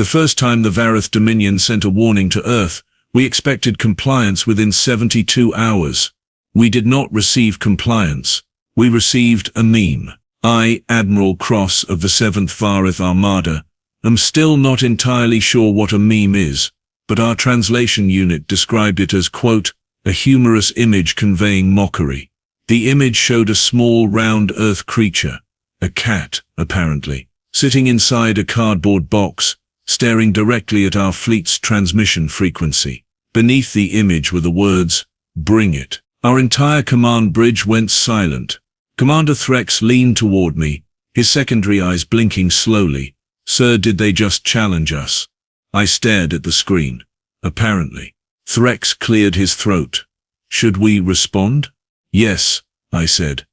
The first time the Vareth Dominion sent a warning to Earth, we expected compliance within 72 hours. We did not receive compliance. We received a meme. I, Admiral Kross of the 7th Vareth Armada, am still not entirely sure what a meme is, but our translation unit described it as, quote, a humorous image conveying mockery. The image showed a small round Earth creature, a cat, apparently, sitting inside a cardboard box, staring directly at our fleet's transmission frequency. Beneath the image were the words, "Bring it." Our entire command bridge went silent. Commander Threx leaned toward me, his secondary eyes blinking slowly. "Sir, did they just challenge us?" I stared at the screen. "Apparently." Threx cleared his throat. "Should we respond?" "Yes," I said.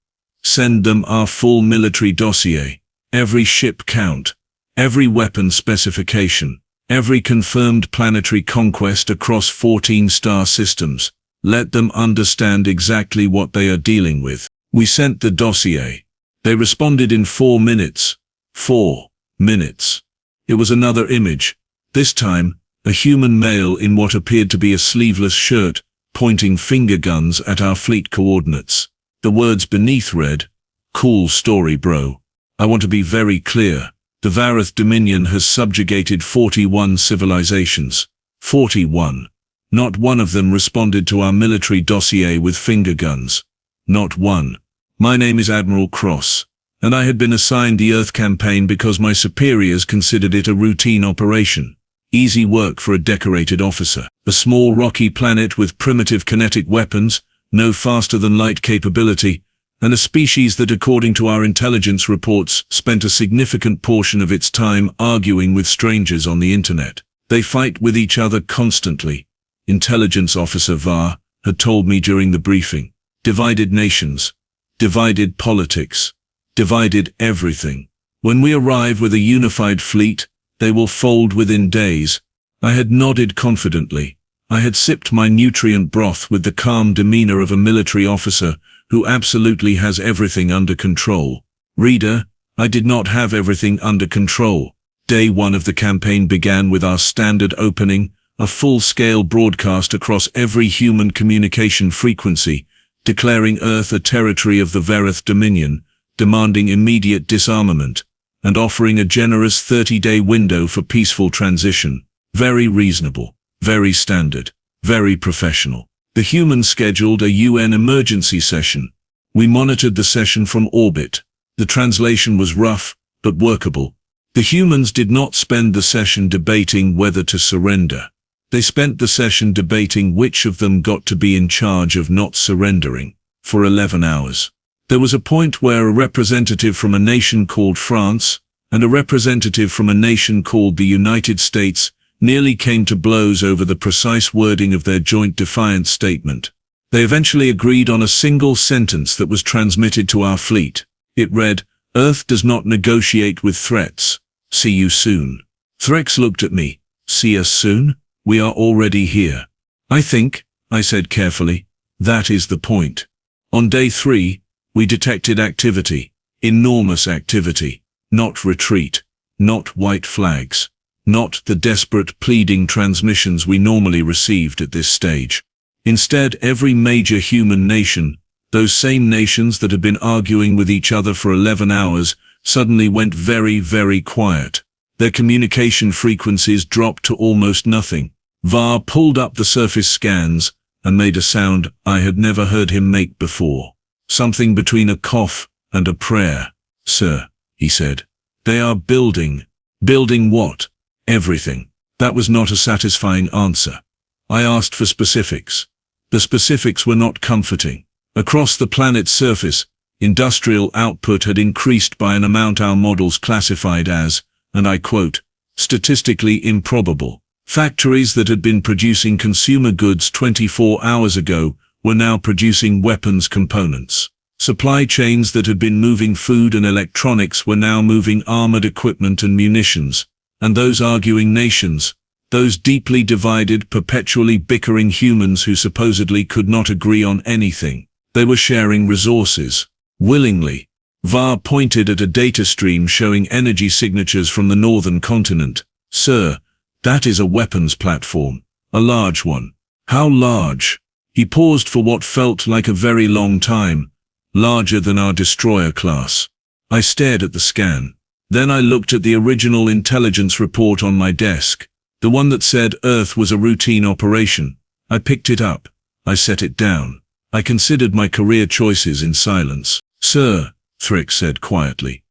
"Send them our full military dossier. Every ship count. Every weapon specification. Every confirmed planetary conquest across 14 star systems. Let them understand exactly what they are dealing with." We sent the dossier. They responded in 4 minutes. 4 minutes. It was another image. This time, a human male in what appeared to be a sleeveless shirt, pointing finger guns at our fleet coordinates. The words beneath read, "Cool story, bro. I want to be very clear. The Vareth Dominion has subjugated 41 civilizations. 41. Not one of them responded to our military dossier with finger guns. Not one. My name is Admiral Kross, and I had been assigned the Earth campaign because my superiors considered it a routine operation. Easy work for a decorated officer. A small rocky planet with primitive kinetic weapons, no faster-than-light capability, and a species that, according to our intelligence reports, spent a significant portion of its time arguing with strangers on the internet. They fight with each other constantly. Intelligence Officer Var had told me during the briefing. Divided nations. Divided politics. Divided everything. When we arrive with a unified fleet, they will fold within days. I had nodded confidently. I had sipped my nutrient broth with the calm demeanor of a military officer who absolutely has everything under control. Reader, I did not have everything under control. Day 1 of the campaign began with our standard opening, a full-scale broadcast across every human communication frequency, declaring Earth a territory of the Vareth Dominion, demanding immediate disarmament, and offering a generous 30-day window for peaceful transition. Very reasonable, very standard, very professional. The humans scheduled a UN emergency session. We monitored the session from orbit. The translation was rough, but workable. The humans did not spend the session debating whether to surrender. They spent the session debating which of them got to be in charge of not surrendering, for 11 hours. There was a point where a representative from a nation called France and a representative from a nation called the United States nearly came to blows over the precise wording of their joint defiance statement. They eventually agreed on a single sentence that was transmitted to our fleet. It read, "Earth does not negotiate with threats. See you soon." Threx looked at me. "See us soon? We are already here." "I think," I said carefully, "that is the point." On day 3, we detected activity. Enormous activity. Not retreat. Not white flags. Not the desperate pleading transmissions we normally received at this stage. Instead, every major human nation, those same nations that had been arguing with each other for 11 hours, suddenly went very, very quiet. Their communication frequencies dropped to almost nothing. Var pulled up the surface scans and made a sound I had never heard him make before. Something between a cough and a prayer. "Sir," he said, "they are building." "Building what?" "Everything." That was not a satisfying answer. I asked for specifics. The specifics were not comforting. Across the planet's surface, industrial output had increased by an amount our models classified as, and I quote, "statistically improbable." Factories that had been producing consumer goods 24 hours ago were now producing weapons components. Supply chains that had been moving food and electronics were now moving armored equipment and munitions. And those arguing nations, those deeply divided, perpetually bickering humans who supposedly could not agree on anything, they were sharing resources. Willingly. Var pointed at a data stream showing energy signatures from the northern continent. Sir, that is a weapons platform. A large one. How large? He paused for what felt like a very long time. Larger than our destroyer class. I stared at the scan. Then I looked at the original intelligence report on my desk. The one that said Earth was a routine operation. I picked it up. I set it down. I considered my career choices in silence. Sir, Thrick said quietly.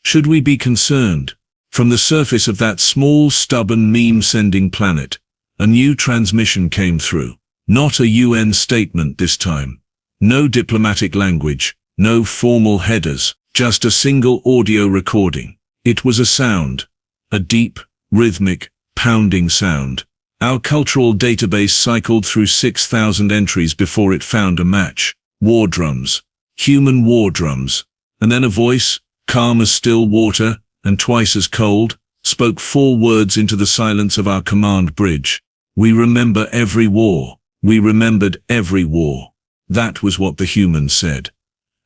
Should we be concerned? From the surface of that small, stubborn, meme-sending planet, a new transmission came through. Not a UN statement this time. No diplomatic language, no formal headers, just a single audio recording. It was a sound. A deep, rhythmic, pounding sound. Our cultural database cycled through 6,000 entries before it found a match. War drums. Human war drums. And then a voice, calm as still water, and twice as cold, spoke 4 words into the silence of our command bridge. We remember every war. We remembered every war. That was what the human said.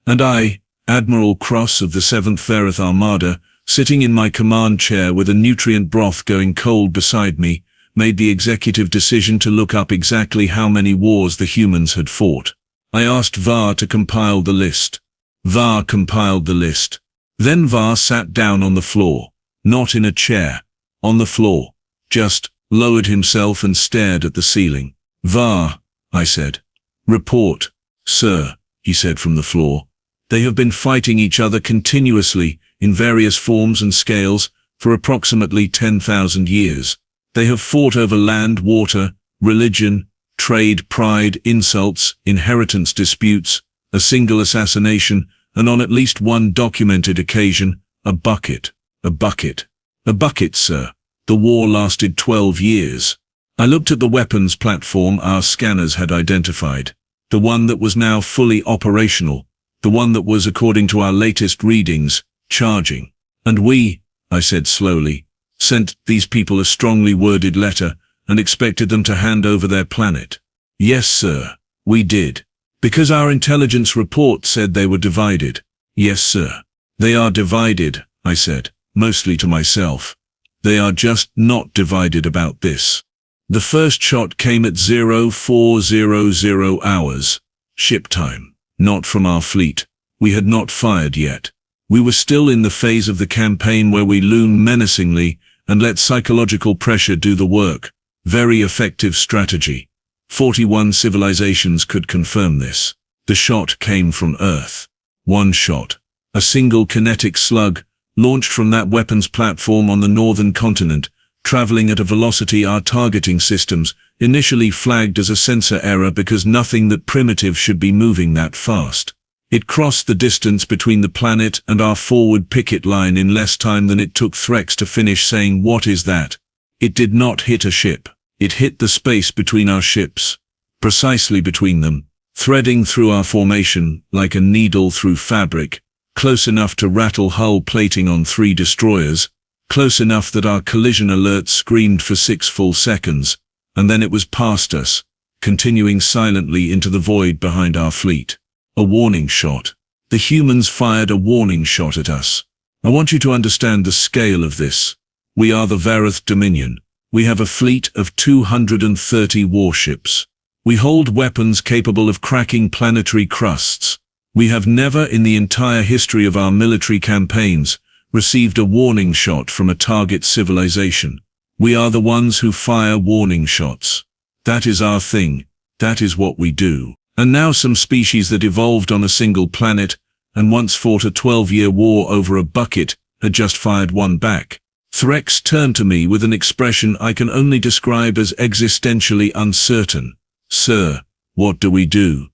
And I, Admiral Kross of the 7th Vareth Armada, sitting in my command chair with a nutrient broth going cold beside me, made the executive decision to look up exactly how many wars the humans had fought. I asked Var to compile the list. Var compiled the list. Then Var sat down on the floor, not in a chair, on the floor, just lowered himself and stared at the ceiling. Var, I said. Report, sir, he said from the floor. They have been fighting each other continuously, in various forms and scales, for approximately 10,000 years. They have fought over land, water, religion, trade, pride, insults, inheritance disputes, a single assassination, and on at least one documented occasion, a bucket. A bucket. A bucket, sir. The war lasted 12 years. I looked at the weapons platform our scanners had identified. The one that was now fully operational. The one that was, according to our latest readings, charging. And we, I said slowly, sent these people a strongly worded letter and expected them to hand over their planet. Yes, sir, we did. Because our intelligence report said they were divided. Yes, sir. They are divided, I said, mostly to myself. They are just not divided about this. The first shot came at 0400 hours, ship time, not from our fleet. We had not fired yet. We were still in the phase of the campaign where we loom menacingly and let psychological pressure do the work. Very effective strategy. 41 civilizations could confirm this. The shot came from Earth. One shot. A single kinetic slug, launched from that weapons platform on the northern continent, traveling at a velocity our targeting systems initially flagged as a sensor error because nothing that primitive should be moving that fast. It crossed the distance between the planet and our forward picket line in less time than it took Threx to finish saying, "What is that?" It did not hit a ship. It hit the space between our ships. Precisely between them, threading through our formation like a needle through fabric, close enough to rattle hull plating on 3 destroyers, close enough that our collision alert screamed for 6 full seconds, and then it was past us, continuing silently into the void behind our fleet. A warning shot. The humans fired a warning shot at us. I want you to understand the scale of this. We are the Vareth Dominion. We have a fleet of 230 warships. We hold weapons capable of cracking planetary crusts. We have never in the entire history of our military campaigns received a warning shot from a target civilization. We are the ones who fire warning shots. That is our thing. That is what we do. And now some species that evolved on a single planet and once fought a 12-year war over a bucket had just fired one back. Threx turned to me with an expression I can only describe as existentially uncertain. Sir, what do we do?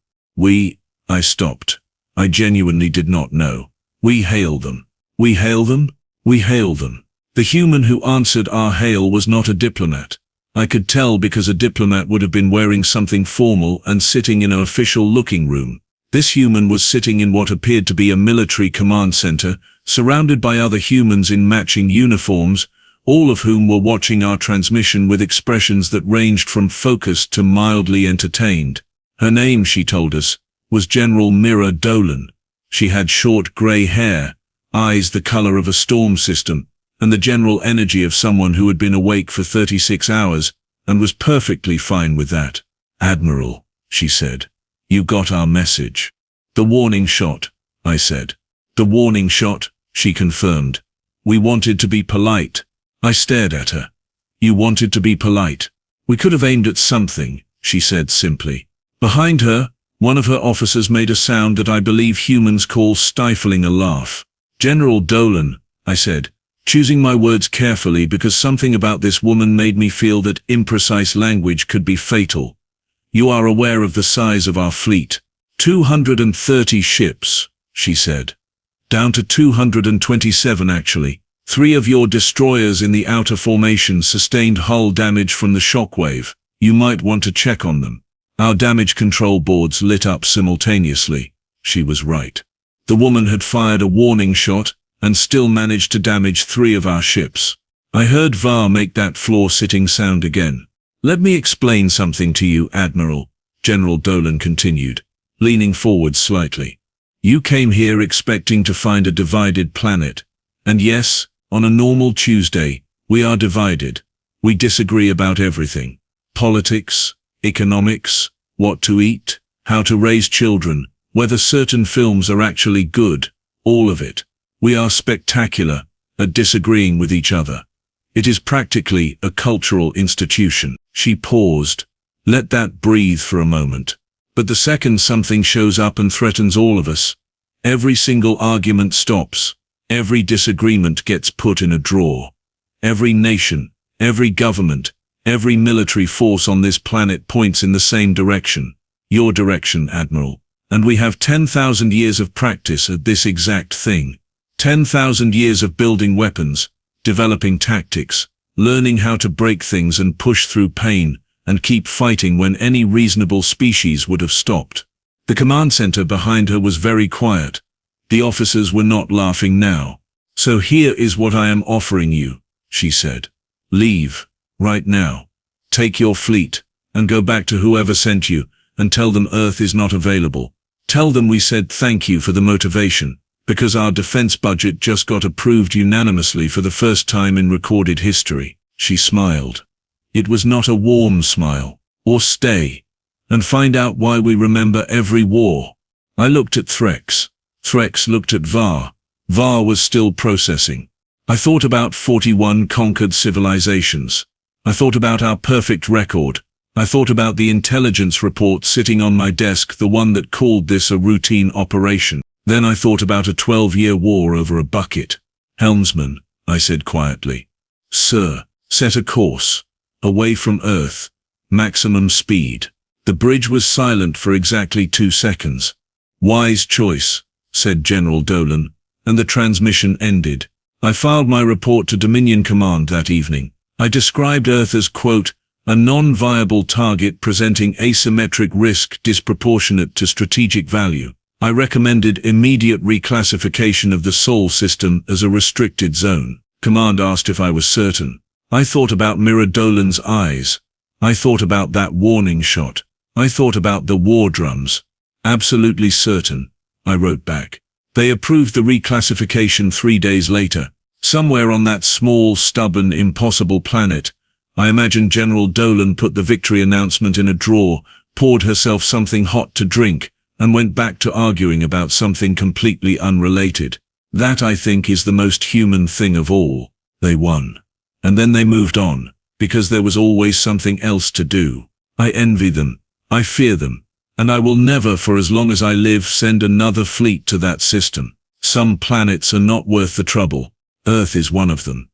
I stopped. I genuinely did not know. We hail them. We hail them? We hail them. The human who answered our hail was not a diplomat. I could tell because a diplomat would have been wearing something formal and sitting in an official looking room. This human was sitting in what appeared to be a military command center, surrounded by other humans in matching uniforms, all of whom were watching our transmission with expressions that ranged from focused to mildly entertained. Her name, she told us, was General Mira Dolan. She had short grey hair, eyes the color of a storm system, and the general energy of someone who had been awake for 36 hours and was perfectly fine with that. "Admiral," she said, "you got our message." "The warning shot," I said. "The warning shot," she confirmed. "We wanted to be polite." I stared at her. "You wanted to be polite?" "We could have aimed at something," she said simply. Behind her, one of her officers made a sound that I believe humans call stifling a laugh. "General Dolan," I said, choosing my words carefully because something about this woman made me feel that imprecise language could be fatal. "You are aware of the size of our fleet. 230 ships," she said. "Down to 227 actually. 3 of your destroyers in the outer formation sustained hull damage from the shockwave. You might want to check on them." Our damage control boards lit up simultaneously. She was right. The woman had fired a warning shot and still managed to damage 3 of our ships. I heard Var make that floor-sitting sound again. "Let me explain something to you, Admiral," General Dolan continued, leaning forward slightly. "You came here expecting to find a divided planet. And yes, on a normal Tuesday, we are divided. We disagree about everything. Politics, economics, what to eat, how to raise children, whether certain films are actually good, all of it. We are spectacular at disagreeing with each other. It is practically a cultural institution." She paused. Let that breathe for a moment. But the second something shows up and threatens all of us, every single argument stops. Every disagreement gets put in a drawer. Every nation, every government, every military force on this planet points in the same direction. Your direction, Admiral. And we have 10,000 years of practice at this exact thing. 10,000 years of building weapons, developing tactics, learning how to break things and push through pain, and keep fighting when any reasonable species would have stopped. The command center behind her was very quiet. The officers were not laughing now. "So here is what I am offering you," she said. "Leave, right now. Take your fleet, and go back to whoever sent you, and tell them Earth is not available. Tell them we said thank you for the motivation, because our defense budget just got approved unanimously for the first time in recorded history." She smiled. It was not a warm smile. "Or stay, and find out why we remember every war." I looked at Threx. Threx looked at Var. Var was still processing. I thought about 41 conquered civilizations. I thought about our perfect record. I thought about the intelligence report sitting on my desk, the one that called this a routine operation. Then I thought about a 12-year war over a bucket. "Helmsman," I said quietly. "Sir, set a course. Away from Earth. Maximum speed." The bridge was silent for exactly 2 seconds. "Wise choice," said General Dolan, and the transmission ended. I filed my report to Dominion Command that evening. I described Earth as, quote, "a non-viable target presenting asymmetric risk disproportionate to strategic value." I recommended immediate reclassification of the Sol system as a restricted zone. Command asked if I was certain. I thought about Mira Dolan's eyes. I thought about that warning shot. I thought about the war drums. "Absolutely certain," I wrote back. They approved the reclassification 3 days later. Somewhere on that small, stubborn, impossible planet, I imagine General Dolan put the victory announcement in a drawer, poured herself something hot to drink, and went back to arguing about something completely unrelated. That, I think, is the most human thing of all. They won. And then they moved on, because there was always something else to do. I envy them. I fear them. And I will never, for as long as I live, send another fleet to that system. Some planets are not worth the trouble. Earth is one of them.